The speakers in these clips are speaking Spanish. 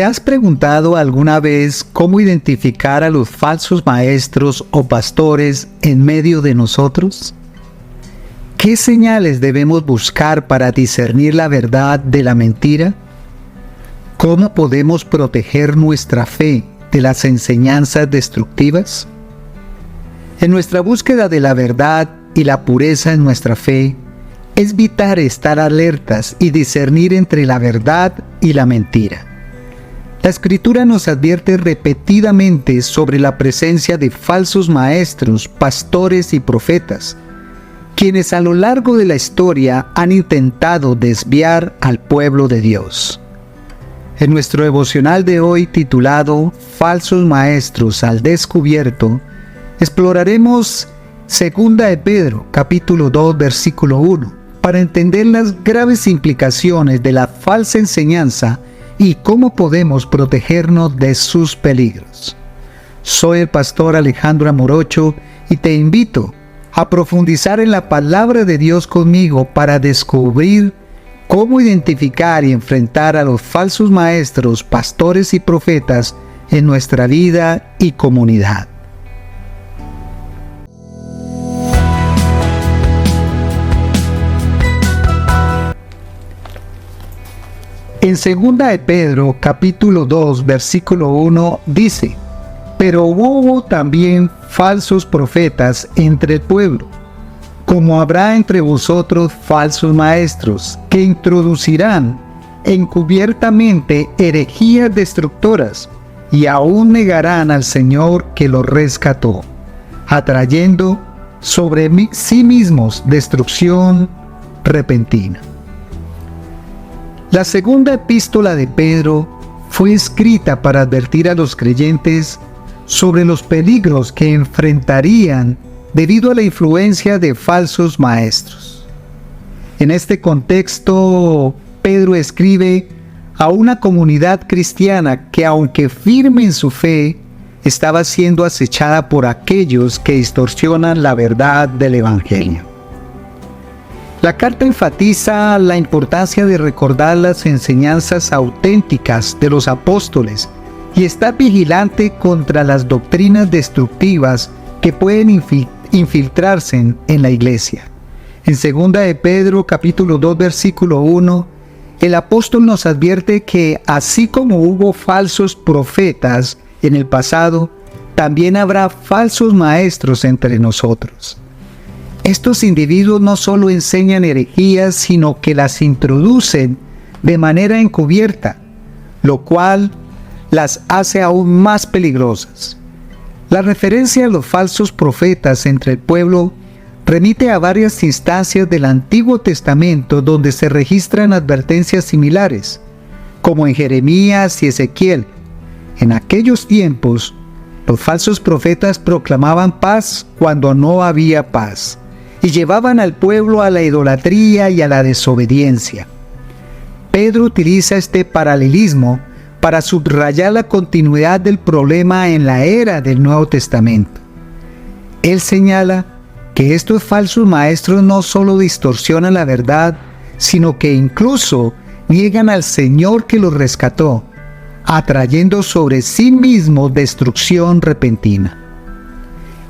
¿Te has preguntado alguna vez cómo identificar a los falsos maestros o pastores en medio de nosotros? ¿Qué señales debemos buscar para discernir la verdad de la mentira? ¿Cómo podemos proteger nuestra fe de las enseñanzas destructivas? En nuestra búsqueda de la verdad y la pureza en nuestra fe, es vital estar alertas y discernir entre la verdad y la mentira. La Escritura nos advierte repetidamente sobre la presencia de falsos maestros, pastores y profetas, quienes a lo largo de la historia han intentado desviar al pueblo de Dios. En nuestro devocional de hoy titulado Falsos Maestros al Descubierto, exploraremos 2 de Pedro, capítulo 2, versículo 1, para entender las graves implicaciones de la falsa enseñanza y cómo podemos protegernos de sus peligros. Soy el pastor Alejandro Amorocho y te invito a profundizar en la palabra de Dios conmigo para descubrir cómo identificar y enfrentar a los falsos maestros, pastores y profetas en nuestra vida y comunidad. En 2 de Pedro, capítulo 2, versículo 1, dice: Pero hubo también falsos profetas entre el pueblo, como habrá entre vosotros falsos maestros, que introducirán encubiertamente herejías destructoras, y aún negarán al Señor que los rescató, atrayendo sobre sí mismos destrucción repentina. La segunda epístola de Pedro fue escrita para advertir a los creyentes sobre los peligros que enfrentarían debido a la influencia de falsos maestros. En este contexto, Pedro escribe a una comunidad cristiana que, aunque firme en su fe, estaba siendo acechada por aquellos que distorsionan la verdad del Evangelio. La carta enfatiza la importancia de recordar las enseñanzas auténticas de los apóstoles y está vigilante contra las doctrinas destructivas que pueden infiltrarse en la iglesia. En 2 de Pedro, capítulo 2, versículo 1, el apóstol nos advierte que así como hubo falsos profetas en el pasado, también habrá falsos maestros entre nosotros. Estos individuos no solo enseñan herejías, sino que las introducen de manera encubierta, lo cual las hace aún más peligrosas. La referencia a los falsos profetas entre el pueblo remite a varias instancias del Antiguo Testamento donde se registran advertencias similares, como en Jeremías y Ezequiel. En aquellos tiempos, los falsos profetas proclamaban paz cuando no había paz, y llevaban al pueblo a la idolatría y a la desobediencia. Pedro utiliza este paralelismo para subrayar la continuidad del problema en la era del Nuevo Testamento. Él señala que estos falsos maestros no solo distorsionan la verdad, sino que incluso niegan al Señor que los rescató, atrayendo sobre sí mismos destrucción repentina.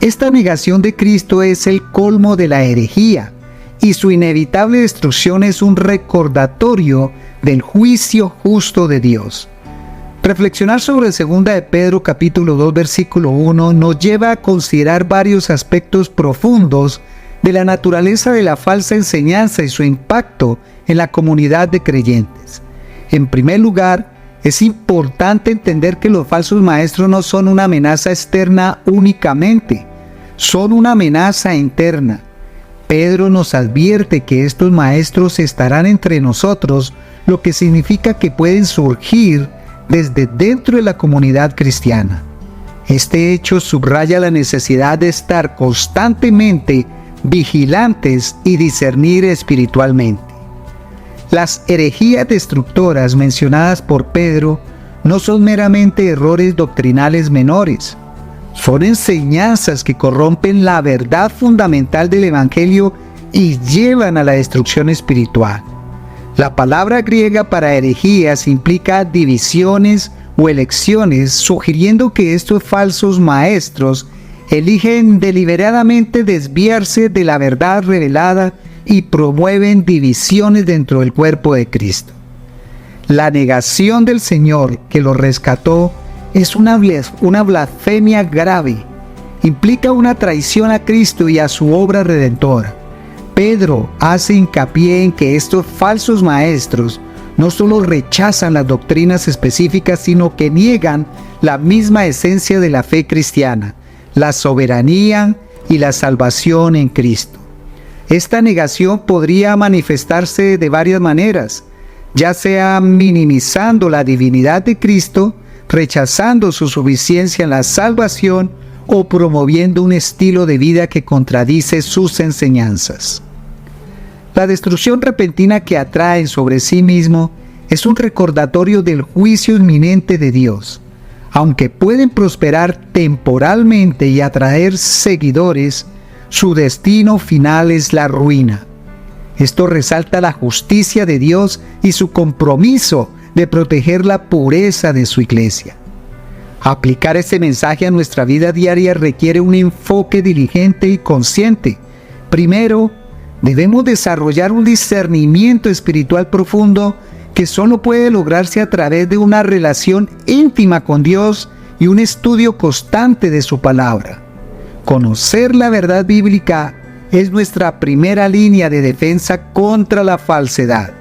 Esta negación de Cristo es el colmo de la herejía, y su inevitable destrucción es un recordatorio del juicio justo de Dios. Reflexionar sobre 2 de Pedro capítulo 2 versículo 1 nos lleva a considerar varios aspectos profundos de la naturaleza de la falsa enseñanza y su impacto en la comunidad de creyentes. En primer lugar, es importante entender que los falsos maestros no son una amenaza externa únicamente, son una amenaza interna. Pedro nos advierte que estos maestros estarán entre nosotros, lo que significa que pueden surgir desde dentro de la comunidad cristiana. Este hecho subraya la necesidad de estar constantemente vigilantes y discernir espiritualmente. Las herejías destructoras mencionadas por Pedro no son meramente errores doctrinales menores. Son enseñanzas que corrompen la verdad fundamental del Evangelio y llevan a la destrucción espiritual. La palabra griega para herejías implica divisiones o elecciones, sugiriendo que estos falsos maestros eligen deliberadamente desviarse de la verdad revelada y promueven divisiones dentro del cuerpo de Cristo. La negación del Señor que lo rescató es una blasfemia grave. Implica una traición a Cristo y a su obra redentora. Pedro hace hincapié en que estos falsos maestros no solo rechazan las doctrinas específicas, sino que niegan la misma esencia de la fe cristiana, la soberanía y la salvación en Cristo. Esta negación podría manifestarse de varias maneras, ya sea minimizando la divinidad de Cristo, rechazando su suficiencia en la salvación o promoviendo un estilo de vida que contradice sus enseñanzas. La destrucción repentina que atraen sobre sí mismo es un recordatorio del juicio inminente de Dios. Aunque pueden prosperar temporalmente y atraer seguidores, su destino final es la ruina. Esto resalta la justicia de Dios y su compromiso de proteger la pureza de su iglesia. Aplicar este mensaje a nuestra vida diaria requiere un enfoque diligente y consciente. Primero, debemos desarrollar un discernimiento espiritual profundo que solo puede lograrse a través de una relación íntima con Dios y un estudio constante de su palabra. Conocer la verdad bíblica es nuestra primera línea de defensa contra la falsedad.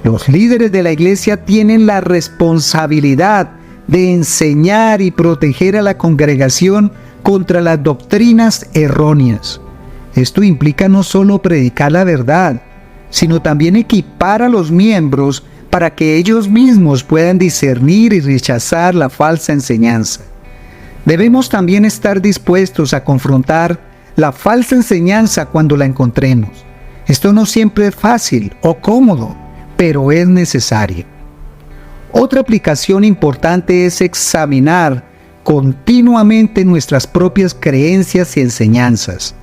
Los líderes de la iglesia tienen la responsabilidad de enseñar y proteger a la congregación contra las doctrinas erróneas. Esto implica no solo predicar la verdad, sino también equipar a los miembros para que ellos mismos puedan discernir y rechazar la falsa enseñanza. Debemos también estar dispuestos a confrontar la falsa enseñanza cuando la encontremos. Esto no siempre es fácil o cómodo, pero es necesario. Otra aplicación importante es examinar continuamente nuestras propias creencias y enseñanzas.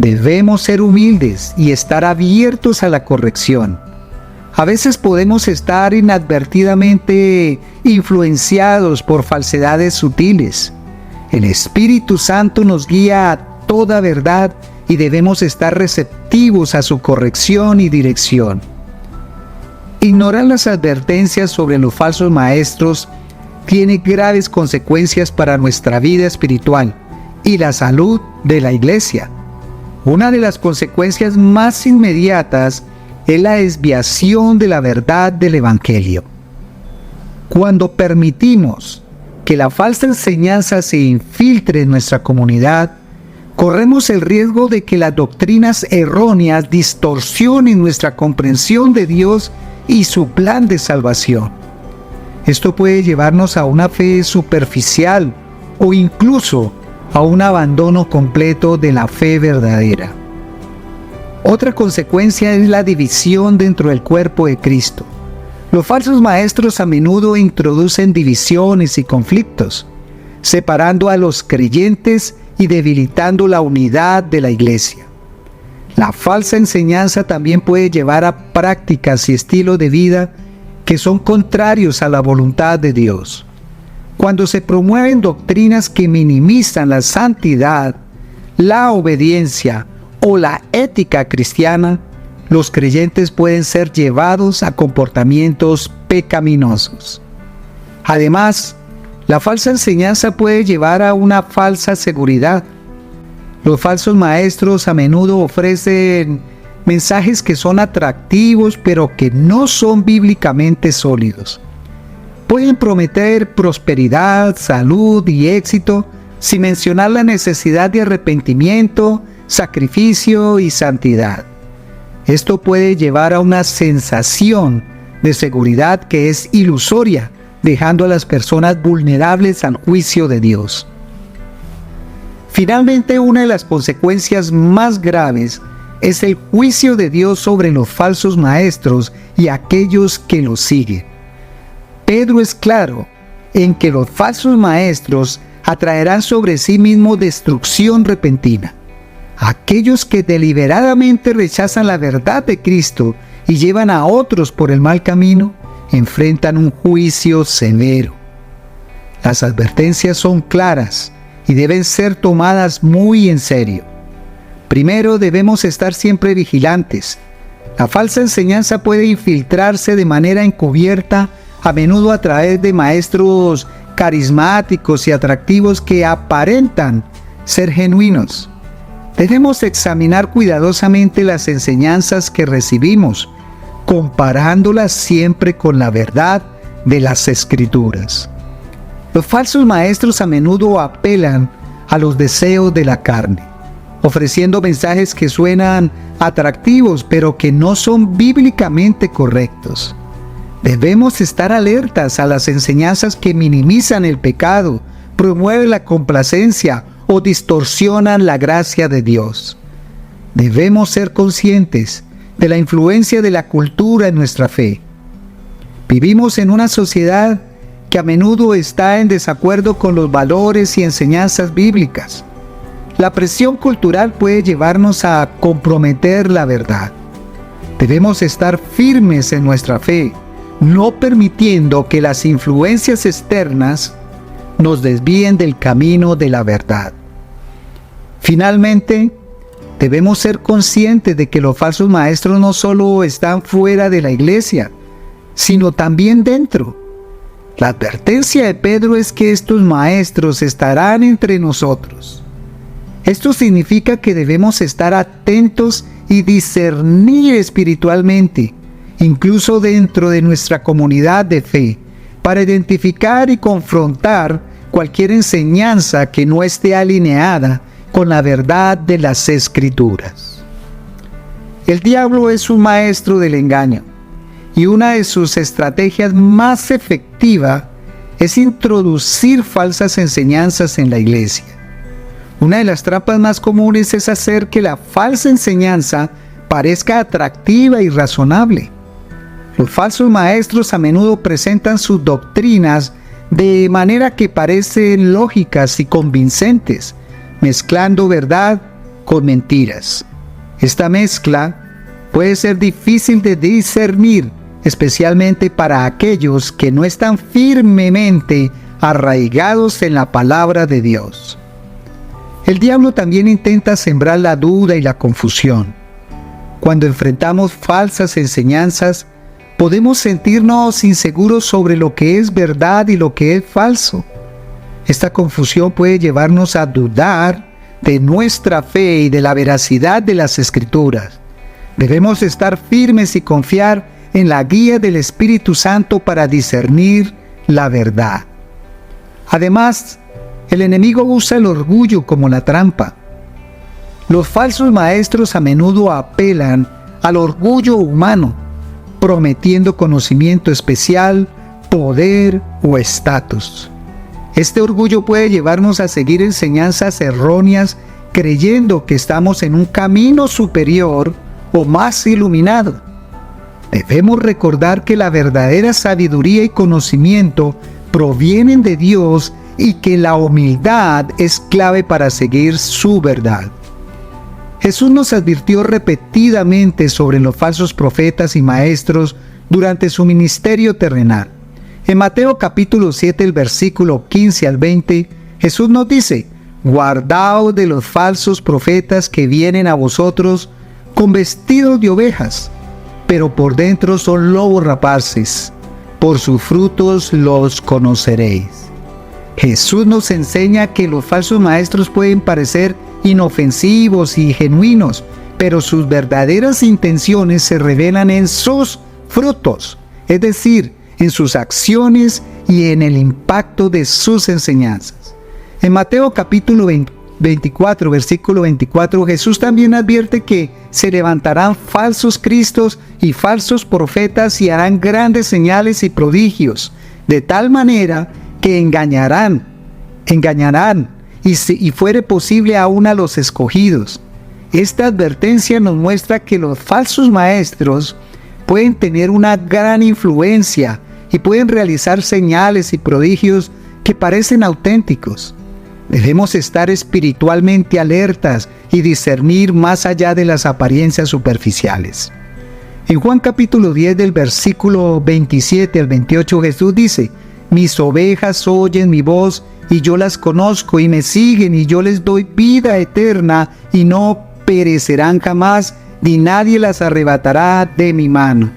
Debemos ser humildes y estar abiertos a la corrección. A veces podemos estar inadvertidamente influenciados por falsedades sutiles. El Espíritu Santo nos guía a toda verdad y debemos estar receptivos a su corrección y dirección. Ignorar las advertencias sobre los falsos maestros tiene graves consecuencias para nuestra vida espiritual y la salud de la iglesia. Una de las consecuencias más inmediatas es la desviación de la verdad del Evangelio. Cuando permitimos que la falsa enseñanza se infiltre en nuestra comunidad, corremos el riesgo de que las doctrinas erróneas distorsionen nuestra comprensión de Dios y su plan de salvación. Esto puede llevarnos a una fe superficial o incluso a un abandono completo de la fe verdadera. Otra consecuencia es la división dentro del cuerpo de Cristo. Los falsos maestros a menudo introducen divisiones y conflictos, separando a los creyentes y debilitando la unidad de la iglesia. La falsa enseñanza también puede llevar a prácticas y estilos de vida que son contrarios a la voluntad de Dios. Cuando se promueven doctrinas que minimizan la santidad, la obediencia o la ética cristiana, los creyentes pueden ser llevados a comportamientos pecaminosos. Además, la falsa enseñanza puede llevar a una falsa seguridad. Los falsos maestros a menudo ofrecen mensajes que son atractivos, pero que no son bíblicamente sólidos. Pueden prometer prosperidad, salud y éxito sin mencionar la necesidad de arrepentimiento, sacrificio y santidad. Esto puede llevar a una sensación de seguridad que es ilusoria, dejando a las personas vulnerables al juicio de Dios. Finalmente, una de las consecuencias más graves es el juicio de Dios sobre los falsos maestros y aquellos que los siguen. Pedro es claro en que los falsos maestros atraerán sobre sí mismos destrucción repentina. Aquellos que deliberadamente rechazan la verdad de Cristo y llevan a otros por el mal camino, enfrentan un juicio severo. Las advertencias son claras y deben ser tomadas muy en serio. Primero, debemos estar siempre vigilantes. La falsa enseñanza puede infiltrarse de manera encubierta, a menudo a través de maestros carismáticos y atractivos que aparentan ser genuinos. Debemos examinar cuidadosamente las enseñanzas que recibimos, comparándolas siempre con la verdad de las Escrituras. Los falsos maestros a menudo apelan a los deseos de la carne, ofreciendo mensajes que suenan atractivos, pero que no son bíblicamente correctos. Debemos estar alertas a las enseñanzas que minimizan el pecado, promueven la complacencia o distorsionan la gracia de Dios. Debemos ser conscientes de la influencia de la cultura en nuestra fe. Vivimos en una sociedad que a menudo está en desacuerdo con los valores y enseñanzas bíblicas. La presión cultural puede llevarnos a comprometer la verdad. Debemos estar firmes en nuestra fe, no permitiendo que las influencias externas nos desvíen del camino de la verdad. Finalmente, debemos ser conscientes de que los falsos maestros no solo están fuera de la iglesia, sino también dentro. La advertencia de Pedro es que estos maestros estarán entre nosotros. Esto significa que debemos estar atentos y discernir espiritualmente, incluso dentro de nuestra comunidad de fe, para identificar y confrontar cualquier enseñanza que no esté alineada con la verdad de las Escrituras. El diablo es un maestro del engaño, y una de sus estrategias más efectivas es introducir falsas enseñanzas en la iglesia. Una de las trampas más comunes es hacer que la falsa enseñanza parezca atractiva y razonable. Los falsos maestros a menudo presentan sus doctrinas de manera que parecen lógicas y convincentes, mezclando verdad con mentiras. Esta mezcla puede ser difícil de discernir, especialmente para aquellos que no están firmemente arraigados en la palabra de Dios. El diablo también intenta sembrar la duda y la confusión. Cuando enfrentamos falsas enseñanzas, podemos sentirnos inseguros sobre lo que es verdad y lo que es falso. Esta confusión puede llevarnos a dudar de nuestra fe y de la veracidad de las Escrituras. Debemos estar firmes y confiar en la guía del Espíritu Santo para discernir la verdad. Además, el enemigo usa el orgullo como la trampa. Los falsos maestros a menudo apelan al orgullo humano, prometiendo conocimiento especial, poder o estatus. Este orgullo puede llevarnos a seguir enseñanzas erróneas, creyendo que estamos en un camino superior o más iluminado. Debemos recordar que la verdadera sabiduría y conocimiento provienen de Dios y que la humildad es clave para seguir su verdad. Jesús nos advirtió repetidamente sobre los falsos profetas y maestros durante su ministerio terrenal. En Mateo capítulo 7, el versículo 15 al 20, Jesús nos dice: «Guardaos de los falsos profetas que vienen a vosotros con vestidos de ovejas, pero por dentro son lobos rapaces. Por sus frutos los conoceréis». Jesús nos enseña que los falsos maestros pueden parecer inofensivos y genuinos, pero sus verdaderas intenciones se revelan en sus frutos, es decir, en sus acciones y en el impacto de sus enseñanzas. En Mateo capítulo 24, versículo 24, Jesús también advierte que se levantarán falsos cristos y falsos profetas y harán grandes señales y prodigios, de tal manera que engañarán, y si fuere posible aún a los escogidos. Esta advertencia nos muestra que los falsos maestros pueden tener una gran influencia y pueden realizar señales y prodigios que parecen auténticos. Debemos estar espiritualmente alertas y discernir más allá de las apariencias superficiales. En Juan capítulo 10 del versículo 27 al 28 Jesús dice: Mis ovejas oyen mi voz y yo las conozco y me siguen y yo les doy vida eterna y no perecerán jamás, ni nadie las arrebatará de mi mano.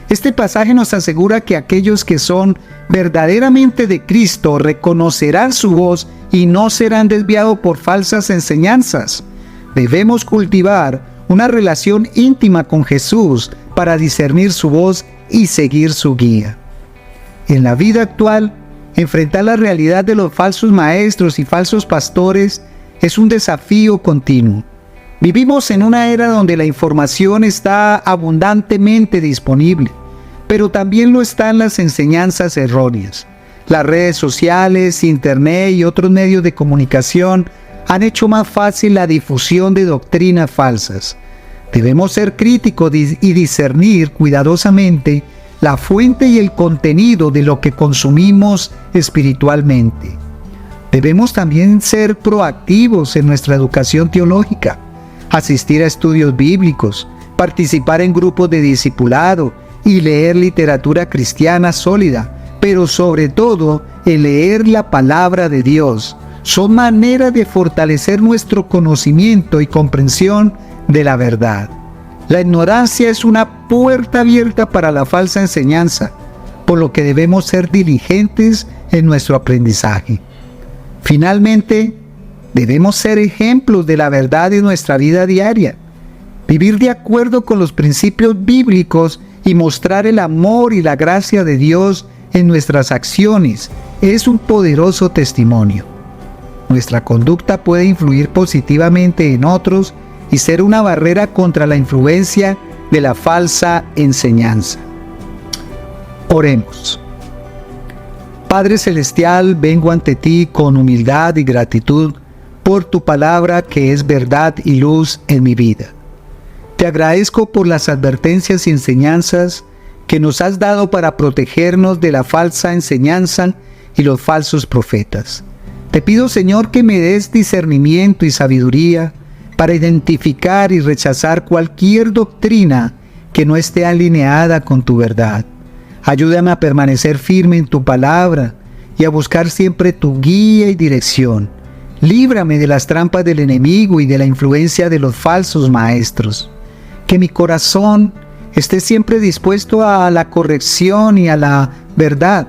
Este pasaje nos asegura que aquellos que son verdaderamente de Cristo reconocerán su voz y no serán desviados por falsas enseñanzas. Debemos cultivar una relación íntima con Jesús para discernir su voz y seguir su guía. En la vida actual, enfrentar la realidad de los falsos maestros y falsos pastores es un desafío continuo. Vivimos en una era donde la información está abundantemente disponible, pero también lo están las enseñanzas erróneas. Las redes sociales, internet y otros medios de comunicación han hecho más fácil la difusión de doctrinas falsas. Debemos ser críticos y discernir cuidadosamente la fuente y el contenido de lo que consumimos espiritualmente. Debemos también ser proactivos en nuestra educación teológica, asistir a estudios bíblicos, participar en grupos de discipulado y leer literatura cristiana sólida, pero sobre todo el leer la palabra de Dios. Son maneras de fortalecer nuestro conocimiento y comprensión de la verdad. La ignorancia es una puerta abierta para la falsa enseñanza, por lo que debemos ser diligentes en nuestro aprendizaje. Finalmente, debemos ser ejemplos de la verdad en nuestra vida diaria, vivir de acuerdo con los principios bíblicos y mostrar el amor y la gracia de Dios en nuestras acciones es un poderoso testimonio. Nuestra conducta puede influir positivamente en otros y ser una barrera contra la influencia de la falsa enseñanza. Oremos. Padre Celestial, vengo ante ti con humildad y gratitud por tu palabra que es verdad y luz en mi vida. Te agradezco por las advertencias y enseñanzas que nos has dado para protegernos de la falsa enseñanza y los falsos profetas. Te pido, Señor, que me des discernimiento y sabiduría para identificar y rechazar cualquier doctrina que no esté alineada con tu verdad. Ayúdame a permanecer firme en tu palabra y a buscar siempre tu guía y dirección. Líbrame de las trampas del enemigo y de la influencia de los falsos maestros. Que mi corazón esté siempre dispuesto a la corrección y a la verdad.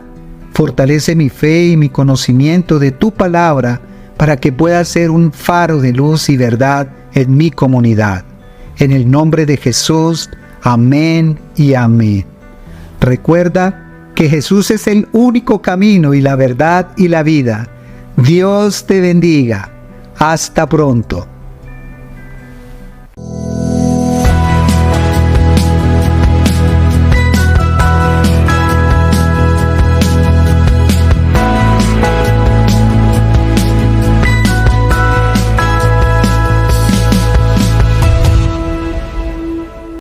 Fortalece mi fe y mi conocimiento de tu palabra para que pueda ser un faro de luz y verdad en mi comunidad. En el nombre de Jesús, amén y amén. Recuerda que Jesús es el único camino y la verdad y la vida. Dios te bendiga. Hasta pronto.